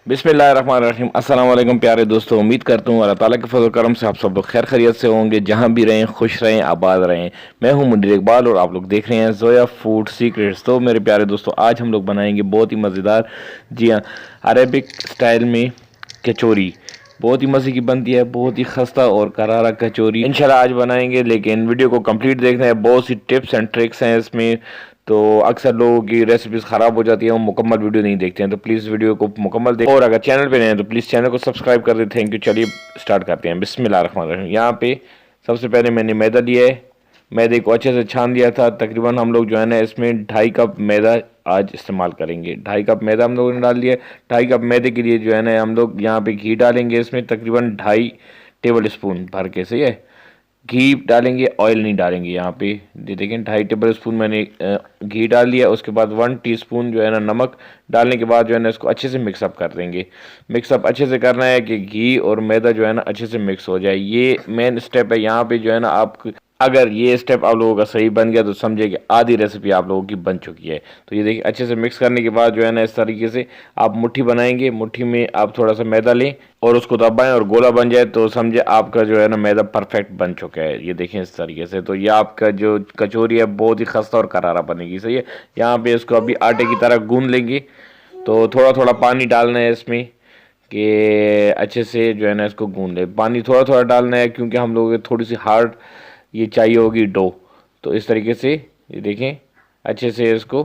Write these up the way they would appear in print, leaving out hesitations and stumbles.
बिस्मिल्लाहिर्रहमानिर्रहीम। अस्सलाम वालेकुम प्यारे दोस्तों, उम्मीद करता हूँ अल्लाह ताला के फजल करम से आप सब लोग खैर खैरियत से होंगे, जहाँ भी रहें खुश रहें आबाद रहें। मैं हूँ मुनीर इकबाल और आप लोग देख रहे हैं जोया फूड सीक्रेट्स। तो मेरे प्यारे दोस्तों, आज हम लोग बनाएंगे बहुत ही मज़ेदार, जी हाँ, अरेबिक स्टाइल में कचौरी। बहुत ही मज़े की बनती है, बहुत ही खस्ता और करारा कचौरी इंशाल्लाह आज बनाएंगे। लेकिन वीडियो को कंप्लीट देखना है, बहुत सी टिप्स एंड ट्रिक्स हैं इसमें। तो अक्सर लोगों की रेसिपीज ख़राब हो जाती है, वो मुकम्मल वीडियो नहीं देखते हैं। तो प्लीज़ वीडियो को मुकम्मल देखें, और अगर चैनल पे नए हैं तो प्लीज़ चैनल को सब्सक्राइब कर दें। Thank you. चलिए स्टार्ट करते हैं। बिस्मिल्लाहिर्रहमानिर्रहीम। यहाँ पे सबसे पहले मैंने मैदा लिया है। मैदे को अच्छे से छान दिया था। तकरीबन हम लोग जो है ना इसमें 2.5 कप मैदा आज इस्तेमाल करेंगे। 2.5 कप मैदा हम लोगों ने डाल दिया। 2.5 कप मैदे के लिए जो है ना हम लोग यहाँ पे घी डालेंगे इसमें, तकरीबन 2.5 टेबल स्पून भर के। सही है, घी डालेंगे, ऑयल नहीं डालेंगे। यहाँ पे ये देखें 2.5 टेबल स्पून मैंने घी डाल दिया। उसके बाद 1 टीस्पून जो है ना नमक डालने के बाद जो है ना इसको अच्छे से मिक्सअप कर देंगे। मिक्सअप अच्छे से करना है कि घी और मैदा जो है ना अच्छे से मिक्स हो जाए। ये मेन स्टेप है। यहाँ पे जो है ना आप, अगर ये स्टेप आप लोगों का सही बन गया तो समझिए कि आधी रेसिपी आप लोगों की बन चुकी है। तो ये देखिए अच्छे से मिक्स करने के बाद जो है ना इस तरीके से आप मुट्ठी बनाएंगे। मुट्ठी में आप थोड़ा सा मैदा लें और उसको दबाएं और गोला बन जाए तो समझे आपका जो है ना मैदा परफेक्ट बन चुका है। ये देखें इस तरीके से। तो ये आपका जो कचौरी है बहुत ही खस्ता और करारा बनेगी। सही है, यहाँ पे इसको अभी आटे की तरह गूंद लेंगे। तो थोड़ा थोड़ा पानी डालना है इसमें कि अच्छे से जो है ना इसको गूंद ले। पानी थोड़ा थोड़ा डालना है क्योंकि हम लोग थोड़ी सी हार्ड ये चाहिए होगी डो। तो इस तरीके से ये देखें अच्छे से इसको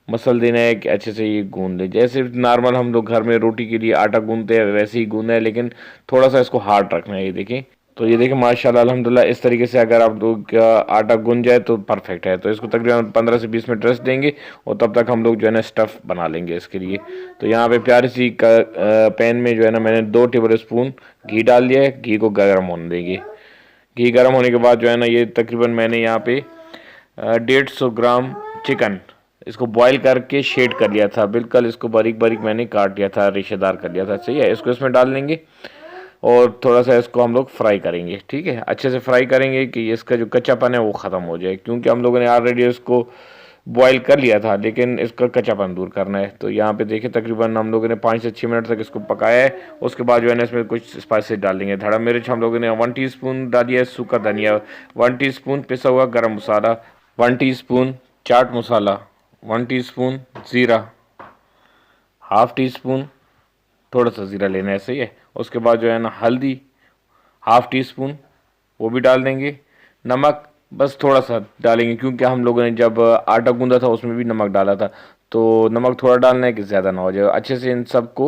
मसल देना है कि अच्छे से ये गूंद ले। जैसे नॉर्मल हम लोग घर में रोटी के लिए आटा गूंदते हैं वैसे ही गूंदना है, लेकिन थोड़ा सा इसको हार्ड रखना है। ये देखें। तो ये देखें माशाल्लाह अल्हम्दुलिल्लाह इस तरीके से अगर आप लोग का आटा गूंद जाए तो परफेक्ट है। तो इसको तकरीबन 15 से 20 मिनट रेस्ट देंगे और तब तक हम लोग जो है ना स्टफ़ बना लेंगे इसके लिए। तो यहाँ पे प्यारी सी पैन में जो है ना मैंने 2 टेबल स्पून घी डाल दिया है। घी को गर्म होने देंगे। घी गर्म होने के बाद जो है ना ये तकरीबन मैंने यहाँ पे 150 ग्राम चिकन इसको बॉईल करके शेड कर लिया था। बिल्कुल इसको बारीक बारीक मैंने काट लिया था, रेशेदार कर लिया था। सही है, इसको इसमें डाल देंगे और थोड़ा सा इसको हम लोग फ्राई करेंगे। ठीक है, अच्छे से फ्राई करेंगे कि इसका जो कच्चापन है वो ख़त्म हो जाए, क्योंकि हम लोगों ने ऑलरेडी इसको बॉईल कर लिया था, लेकिन इसका कच्चापन दूर करना है। तो यहाँ पे देखिए तकरीबन हम लोगों ने 5 से 6 मिनट तक इसको पकाया है। उसके बाद जो है ना इसमें कुछ स्पाइसेस डाल देंगे। धड़ा मिर्च हम लोगों ने 1 टीस्पून डाल दिया है, सूखा धनिया 1 टीस्पून, पिसा हुआ गरम मसाला 1 टीस्पून, चाट मसाला 1 टीस्पून, ज़ीरा 1/2 टीस्पून, थोड़ा सा ज़ीरा लेना है। सही है, उसके बाद जो है ना हल्दी 1/2 टीस्पून वो भी डाल देंगे। नमक बस थोड़ा सा डालेंगे क्योंकि हम लोगों ने जब आटा गूंदा था उसमें भी नमक डाला था। तो नमक थोड़ा डालना है कि ज़्यादा ना हो जाए। अच्छे से इन सबको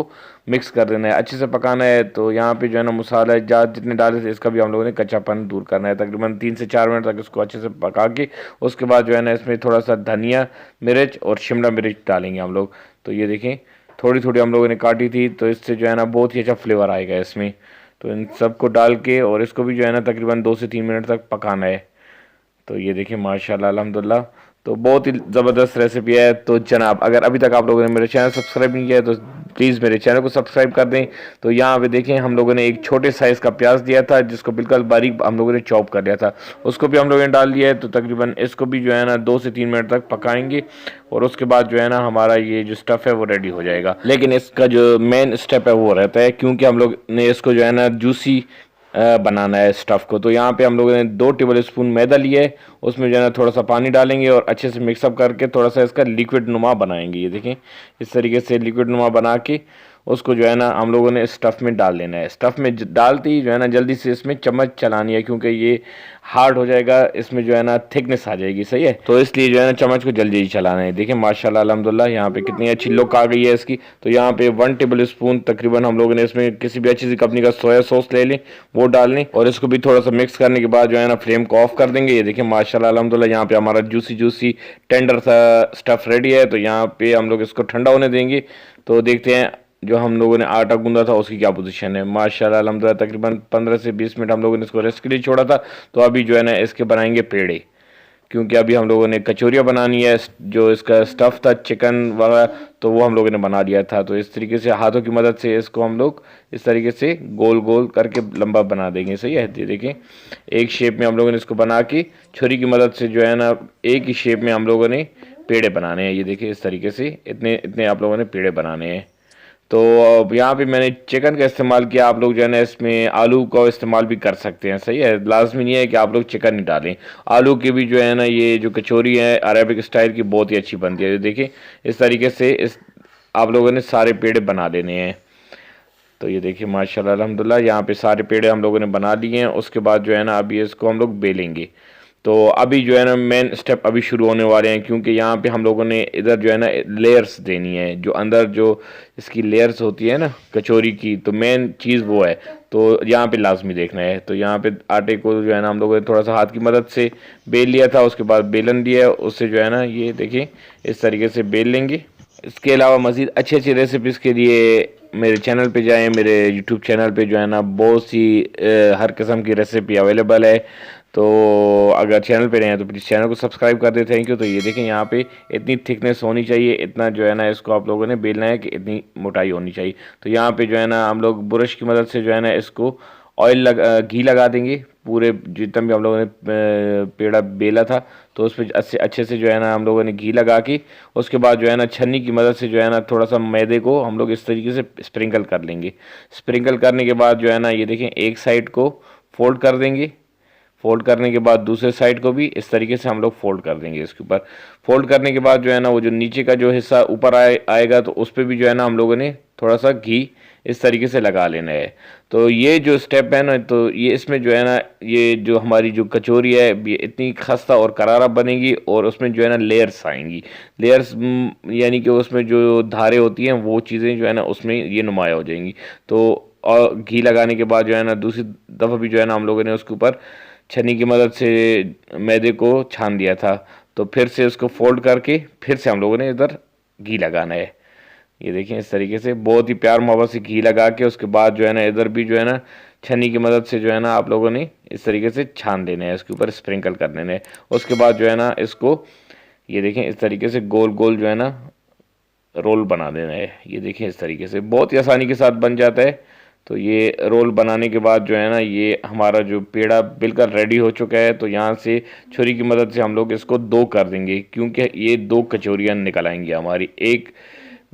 मिक्स कर देना है, अच्छे से पकाना है। तो यहाँ पे जो है ना मसाला ज़्यादा जितने डाले थे इसका भी हम लोगों ने कच्चापन दूर करना है। तकरीबन 3 से 4 मिनट तक इसको अच्छे से पका के उसके बाद जो है ना इसमें थोड़ा सा धनिया मिर्च और शिमला मिर्च डालेंगे हम लोग। तो ये देखें थोड़ी थोड़ी हम लोगों ने काटी थी, तो इससे जो है ना बहुत ही अच्छा फ्लेवर आएगा इसमें। तो इन सबको डाल के और इसको भी जो है ना तकरीबन 2 से 3 मिनट तक पकाना है। तो ये देखिए माशाल्लाह अल्हम्दुलिल्लाह, तो बहुत ही ज़बरदस्त रेसिपी है। तो जनाब अगर अभी तक आप लोगों ने मेरे चैनल सब्सक्राइब नहीं किया है तो प्लीज़ मेरे चैनल को सब्सक्राइब कर दें। तो यहाँ पे देखें हम लोगों ने एक छोटे साइज़ का प्याज दिया था जिसको बिल्कुल बारीक हम लोगों ने चॉप कर लिया था, उसको भी हम लोगों ने डाल दिया है। तो तकरीबन इसको भी जो है ना 2 से 3 मिनट तक पकाएंगे और उसके बाद जो है ना हमारा ये जो स्टफ़ है वो रेडी हो जाएगा। लेकिन इसका जो मेन स्टेप है वो रहता है, क्योंकि हम लोग ने इसको जो है ना जूसी बनाना है स्टफ़ को। तो यहाँ पे हम लोगों ने 2 टेबल स्पून मैदा लिया है, उसमें जो है ना थोड़ा सा पानी डालेंगे और अच्छे से मिक्सअप करके थोड़ा सा इसका लिक्विड नुमा बनाएंगे। ये देखें इस तरीके से लिक्विड नुमा बना के उसको जो है ना हम लोगों ने स्टफ़ में डाल देना है। स्टफ़ में डालते ही जो है ना जल्दी से इसमें चम्मच चलानी है, क्योंकि ये हार्ड हो जाएगा, इसमें जो है ना थिकनेस आ जाएगी। सही है, तो इसलिए जो है ना चम्मच को जल्दी ही चलाना है। देखिए माशाल्लाह अल्हम्दुलिल्लाह यहाँ पे कितनी अच्छी लुक आ गई है इसकी। तो यहाँ पे 1 टेबल स्पून तकरीबन हम लोगों ने इसमें किसी भी अच्छी सी कंपनी का सोया सॉस ले लें, वो डाल लें और इसको भी थोड़ा सा मिक्स करने के बाद जो है ना फ्लेम को ऑफ कर देंगे। ये देखिए माशाल्लाह अल्हम्दुलिल्लाह यहाँ पे हमारा जूसी जूसी टेंडर सा स्टफ़ रेडी है। तो यहाँ पे हम लोग इसको ठंडा होने देंगे। तो देखते हैं जो हम लोगों ने आटा गूंदा था उसकी क्या पोजीशन है। माशाल्लाह अल्हम्दुलिल्लाह तकरीबन 15 से 20 मिनट हम लोगों ने इसको रेस्ट के लिए छोड़ा था। तो अभी जो है ना इसके बनाएंगे पेड़े, क्योंकि अभी हम लोगों ने कचौरियाँ बनानी है। जो इसका स्टफ़ था चिकन वगैरह तो वो हम लोगों ने बना लिया था। तो इस तरीके से हाथों की मदद से इसको हम लोग इस तरीके से गोल गोल करके लंबा बना देंगे। सही है, ये देखें एक शेप में हम लोगों ने इसको बना के छुरी की मदद से जो है ना एक ही शेप में हम लोगों ने पेड़े बनाने हैं। ये देखिए इस तरीके से इतने इतने आप लोगों ने पेड़े बनाने हैं। तो अब यहाँ पे मैंने चिकन का इस्तेमाल किया। आप लोग जो है ना इसमें आलू का इस्तेमाल भी कर सकते हैं, सही है, लाजमी नहीं है कि आप लोग चिकन नहीं डालें। आलू की भी जो है ना ये जो कचौरी है अरेबिक स्टाइल की बहुत ही अच्छी बनती है। देखिए इस तरीके से इस आप लोगों ने सारे पेड़े बना लेने हैं। तो ये देखिए माशाल्लाह अल्हम्दुलिल्लाह यहाँ पे सारे पेड़े हम लोगों ने बना लिए हैं। उसके बाद जो है ना अभी इसको हम लोग बेलेंगे। तो अभी जो है ना मेन स्टेप अभी शुरू होने वाले हैं, क्योंकि यहाँ पे हम लोगों ने इधर जो है ना लेयर्स देनी है, जो अंदर जो इसकी लेयर्स होती है ना कचौरी की, तो मेन चीज़ वो है। तो यहाँ पे लाजमी देखना है। तो यहाँ पे आटे को जो है ना हम लोगों ने थोड़ा सा हाथ की मदद से बेल लिया था, उसके बाद बेलन लिया, उससे जो है ना ये देखिए इस तरीके से बेल लेंगे। इसके अलावा मज़ीद अच्छी अच्छी रेसिपीज़ के लिए मेरे चैनल पे जाएं। मेरे यूट्यूब चैनल पे जो है ना बहुत सी हर किस्म की रेसिपी अवेलेबल है। तो अगर चैनल पे रहे हैं तो प्लीज़ चैनल को सब्सक्राइब कर दे, थैंक यू। तो ये देखें यहाँ पे इतनी थिकनेस होनी चाहिए, इतना जो है ना इसको आप लोगों ने बेलना है कि इतनी मोटाई होनी चाहिए। तो यहाँ पे जो है ना हम लोग ब्रश की मदद से जो है ना इसको घी लगा देंगे। पूरे जितना भी हम लोगों ने पेड़ा बेला था तो उस पर अच्छे से जो है ना हम लोगों ने घी लगा के उसके बाद जो है ना छन्नी की मदद से जो है ना थोड़ा सा मैदे को हम लोग इस तरीके से स्प्रिंकल कर लेंगे। स्प्रिंकल करने के बाद जो है ना ये देखें एक साइड को फोल्ड कर देंगे। फोल्ड करने के बाद दूसरे साइड को भी इस तरीके से हम लोग फोल्ड कर देंगे। इसके ऊपर फोल्ड करने के बाद जो है ना वो जो नीचे का जो हिस्सा ऊपर आएगा तो उस पर भी जो है ना हम लोगों ने थोड़ा सा घी इस तरीके से लगा लेना है। तो ये जो स्टेप है ना, तो ये इसमें जो है ना ये जो हमारी जो कचौरी है ये इतनी खस्ता और करारा बनेगी और उसमें जो है ना लेयर्स आएंगी। लेयर्स यानी कि उसमें जो धारें होती हैं वो चीज़ें जो है ना उसमें ये नुमाया हो जाएंगी। तो और घी लगाने के बाद जो है ना दूसरी दफ़ा भी जो है ना हम लोगों ने उसके ऊपर छन्नी की मदद से मैदे को छान दिया था। तो फिर से उसको फोल्ड करके फिर से हम लोगों ने इधर घी लगाना है। ये देखिए इस तरीके से बहुत ही प्यार मोहब्बत से घी लगा के उसके बाद जो है ना इधर भी जो है ना छन्नी की मदद से जो है ना आप लोगों ने इस तरीके से छान देना है, इसके ऊपर स्प्रिंकल कर देना है। उसके बाद जो है ना इसको ये देखें इस तरीके से गोल गोल जो है ना रोल बना देना है। ये देखिए इस तरीके से बहुत ही आसानी के साथ बन जाता है। तो ये रोल बनाने के बाद जो है ना ये हमारा जो पेड़ा बिल्कुल रेडी हो चुका है। तो यहाँ से छुरी की मदद से हम लोग इसको दो कर देंगे, क्योंकि ये दो कचौरियाँ निकल आएंगी हमारी। एक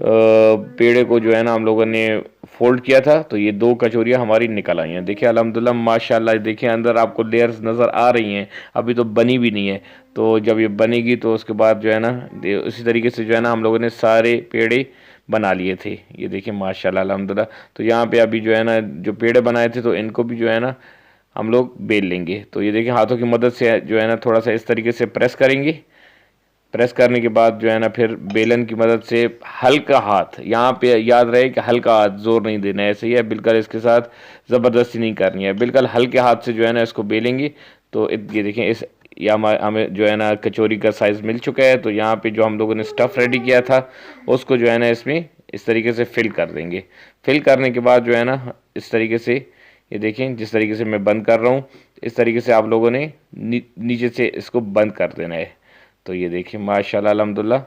पेड़े को जो है ना हम लोगों ने फोल्ड किया था तो ये दो कचौरियाँ हमारी निकल आई हैं। देखिए अल्हम्दुलिल्लाह माशाल्लाह, देखिए अंदर आपको लेयर्स नज़र आ रही हैं, अभी तो बनी भी नहीं है। तो जब ये बनेगी तो उसके बाद जो है ना उसी तरीके से जो है ना हम लोगों ने सारे पेड़े बना लिए थे। ये देखिए माशाल्लाह अल्हम्दुलिल्लाह। तो यहाँ पे अभी जो है ना जो पेड़े बनाए थे तो इनको भी जो है ना हम लोग बेल लेंगे। तो ये देखिए हाथों की मदद से जो है ना थोड़ा सा इस तरीके से प्रेस करेंगे। प्रेस करने के बाद जो है ना फिर बेलन की मदद से हल्का हाथ, यहाँ पे याद रहे कि हल्का हाथ, जोर नहीं देना है, ऐसे ही है बिल्कुल, इसके साथ ज़बरदस्ती नहीं करनी है, बिल्कुल हल्के हाथ से जो है ना इसको बेलेंगे। तो ये देखें इस या हमें जो है ना कचौरी का साइज़ मिल चुका है। तो यहाँ पे जो हम लोगों ने स्टफ़ रेडी किया था उसको जो है ना इसमें इस तरीके से फिल कर देंगे। फिल करने के बाद जो है ना इस तरीके से ये देखें जिस तरीके से मैं बंद कर रहा हूँ इस तरीके से आप लोगों ने नीचे से इसको बंद कर देना है। तो ये देखिए माशाल्लाह अल्हम्दुलिल्लाह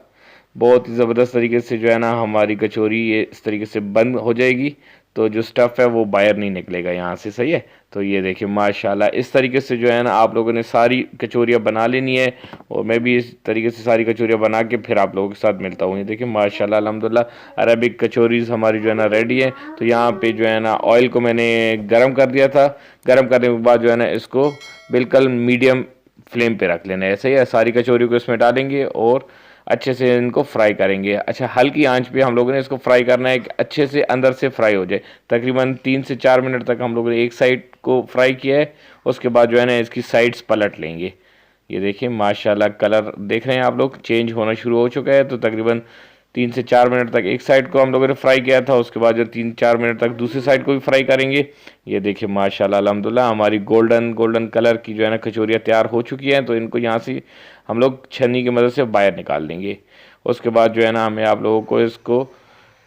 बहुत ही ज़बरदस्त तरीके से जो है ना हमारी कचौरी ये इस तरीके से बंद हो जाएगी। तो जो स्टफ़ है वो बाहर नहीं निकलेगा यहाँ से, सही है। तो ये देखिए माशाल्लाह इस तरीके से जो है ना आप लोगों ने सारी कचौरियाँ बना लेनी है और मैं भी इस तरीके से सारी कचौरियाँ बना के फिर आप लोगों के साथ मिलता हूँ। ये देखिए माशाल्लाह अल्हम्दुलिल्लाह अरबिक कचौरीज़ हमारी जो है ना रेडी है। तो यहाँ पे जो है ना ऑयल को मैंने गर्म कर दिया था। गर्म करने के बाद जो है ना इसको बिल्कुल मीडियम फ्लेम पे रख लेना है, ऐसे ही सारी कचौरी को इसमें डालेंगे और अच्छे से इनको फ्राई करेंगे। अच्छा हल्की आंच पे हम लोगों ने इसको फ्राई करना है कि अच्छे से अंदर से फ्राई हो जाए। तकरीबन 3 से 4 मिनट तक हम लोगों ने एक साइड को फ्राई किया है। उसके बाद जो है ना इसकी साइड्स पलट लेंगे। ये देखिए माशाल्लाह कलर देख रहे हैं आप लोग चेंज होना शुरू हो चुका है। तो तकरीबन 3 से 4 मिनट तक एक साइड को हम लोगों ने फ्राई किया था, उसके बाद जो 3-4 मिनट तक दूसरी साइड को भी फ्राई करेंगे। ये देखिए माशाल्लाह अल्हम्दुलिल्लाह हमारी गोल्डन गोल्डन कलर की जो है ना कचौरियाँ तैयार हो चुकी हैं। तो इनको यहाँ से हम लोग छन्नी की मदद से बाहर निकाल देंगे। उसके बाद जो है ना मैं आप लोगों को इसको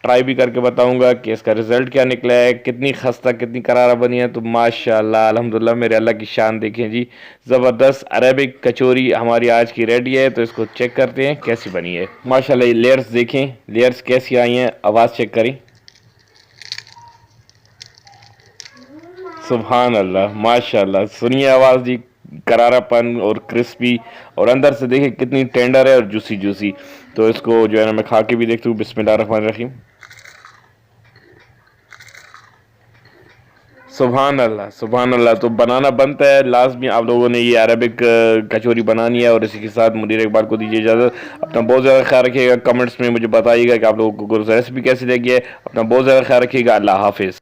ट्राई भी करके बताऊंगा कि इसका रिज़ल्ट क्या निकला है, कितनी खस्ता कितनी करारा बनी है। तो माशाल्लाह अल्हम्दुलिल्लाह मेरे अल्लाह की शान देखें जी, ज़बरदस्त अरेबिक कचौरी हमारी आज की रेडी है। तो इसको चेक करते हैं कैसी बनी है। माशाल्लाह ये लेयर्स देखें, लेयर्स कैसी आई हैं, आवाज़ चेक करें। सुभान अल्लाह माशाल्लाह, सुनिए आवाज़ जी, करारापन और क्रिस्पी और अंदर से देखिए कितनी टेंडर है और जूसी जूसी। तो इसको जो है ना मैं खा के भी देखता हूँ। बिस्मिल्लाह रहमान रहीम। सुभान अल्लाह। तो बनाना बनता है, लास्ट में आप लोगों ने ये अरबिक कचौरी बनानी है। और इसी के साथ मुदीर इकबाल को दीजिए इजाज़त। अपना बहुत ज़्यादा ख्याल रखिएगा, कमेंट्स में मुझे बताइएगा कि आप लोगों को रेसिपी कैसी लगी है। अपना बहुत ज़्यादा ख्याल रखिएगा। अल्लाह हाफिज़।